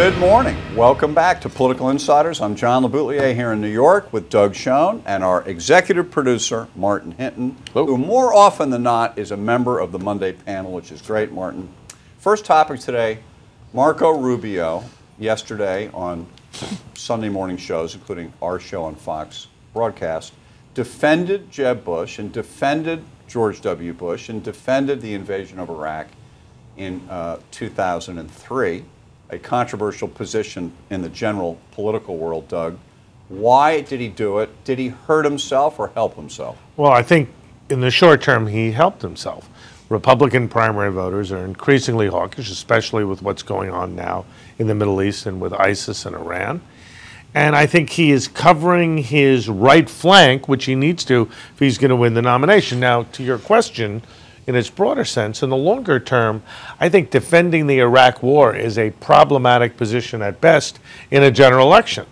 Good morning. Welcome back to Political Insiders. I'm John LeBoutillier here in New York with Doug Schoen and our executive producer, Martin Hinton, who more often than not is a member of the Monday panel, which is great, Martin. First topic today, Marco Rubio, yesterday on Sunday morning shows, including our show on Fox broadcast, defended Jeb Bush and defended George W. Bush and defended the invasion of Iraq in 2003. A controversial position in the general political world, Doug. Why did he do it? Did he hurt himself or help himself? Well, I think in the short term, he helped himself. Republican primary voters are increasingly hawkish, especially with what's going on now in the Middle East and with ISIS and Iran. And I think he is covering his right flank, which he needs to if he's going to win the nomination. Now, to your question, in its broader sense, in the longer term, I think defending the Iraq war is a problematic position at best in a general election.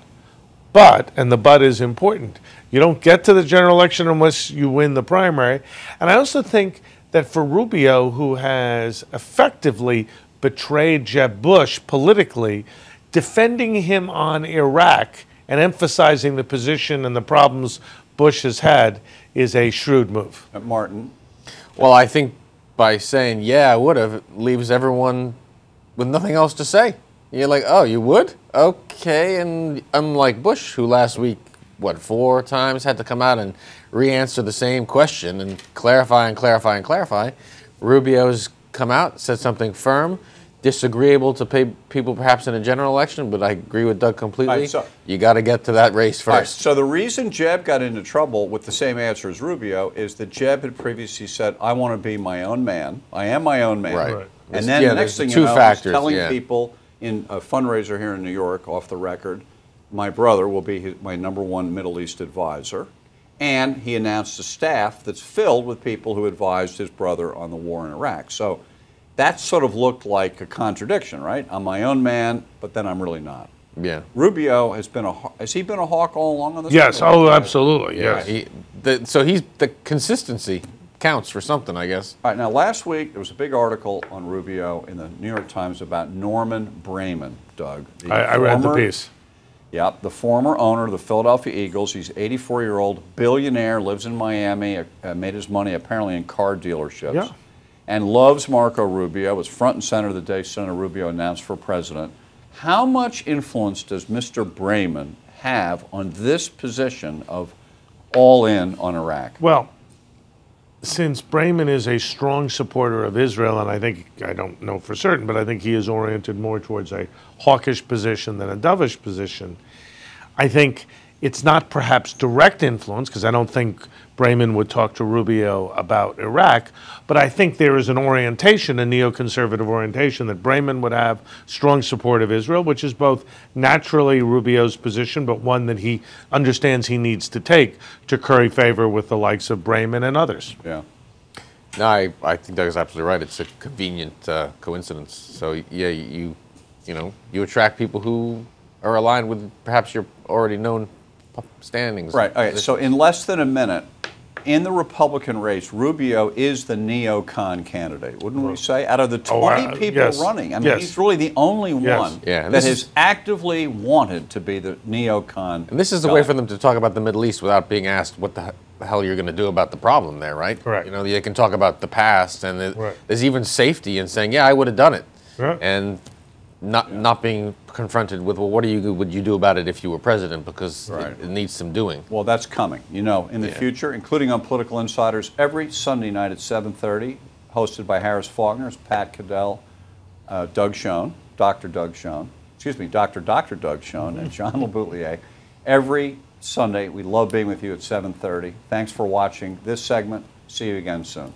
But, and the but is important, you don't get to the general election unless you win the primary. And I also think that for Rubio, who has effectively betrayed Jeb Bush politically, defending him on Iraq and emphasizing the position and the problems Bush has had is a shrewd move. Martin? Well, I think by saying, yeah, I would have, it leaves everyone with nothing else to say. You're like, oh, you would? Okay. And unlike Bush, who last week, 4 times had to come out and re-answer the same question and clarify and clarify and clarify, Rubio's come out, said something firm, disagreeable to people perhaps in a general election, but I agree with Doug completely. Right, so you got to get to that race first. Right, so the reason Jeb got into trouble with the same answer as Rubio is that Jeb had previously said, I want to be my own man. I am my own man. Right. And then the next thing you know, he's telling people in a fundraiser here in New York, off the record, my brother will be my #1 Middle East advisor. And he announced a staff that's filled with people who advised his brother on the war in Iraq. So that sort of looked like a contradiction, right? I'm my own man, but then I'm really not. Yeah. Rubio has he been a hawk all along on this? Yes, oh, absolutely, yes. So the consistency counts for something, I guess. All right, now last week there was a big article on Rubio in the New York Times about Norman Braman, Doug. I read the piece. Yeah, the former owner of the Philadelphia Eagles. He's an 84-year-old billionaire, lives in Miami, made his money apparently in car dealerships. Yeah. And loves Marco Rubio, was front and center the day Senator Rubio announced for president. How much influence does Mr. Braman have on this position of all in on Iraq? Well, since Braman is a strong supporter of Israel, and I don't know for certain, but I think he is oriented more towards a hawkish position than a dovish position, I think it's not perhaps direct influence, because I don't think Braman would talk to Rubio about Iraq, but I think there is an orientation, a neoconservative orientation, that Braman would have strong support of Israel, which is both naturally Rubio's position, but one that he understands he needs to take to curry favor with the likes of Braman and others. Yeah. No, I think Doug is absolutely right. It's a convenient coincidence. So yeah, you attract people who are aligned with perhaps your already known standings. Right. Okay. So in less than a minute, in the Republican race, Rubio is the neocon candidate, wouldn't we say? Out of the 20 people running, I mean, he's really the only one that has actively wanted to be the neocon. And this is the way for them to talk about the Middle East without being asked what the hell you're going to do about the problem there, right? Correct. You know, they can talk about the past, and there's even safety in saying, yeah, I would have done it. Right. And not being confronted with, well, what would you do about it if you were president, because it needs some doing. Well, that's coming, in the future, including on Political Insiders, every Sunday night at 7:30, hosted by Harris Faulkner, Pat Caddell, Doug Schoen, Dr. Doug Schoen, Dr. Doug Schoen, and John LeBoutillier. Every Sunday, we love being with you at 7:30. Thanks for watching this segment. See you again soon.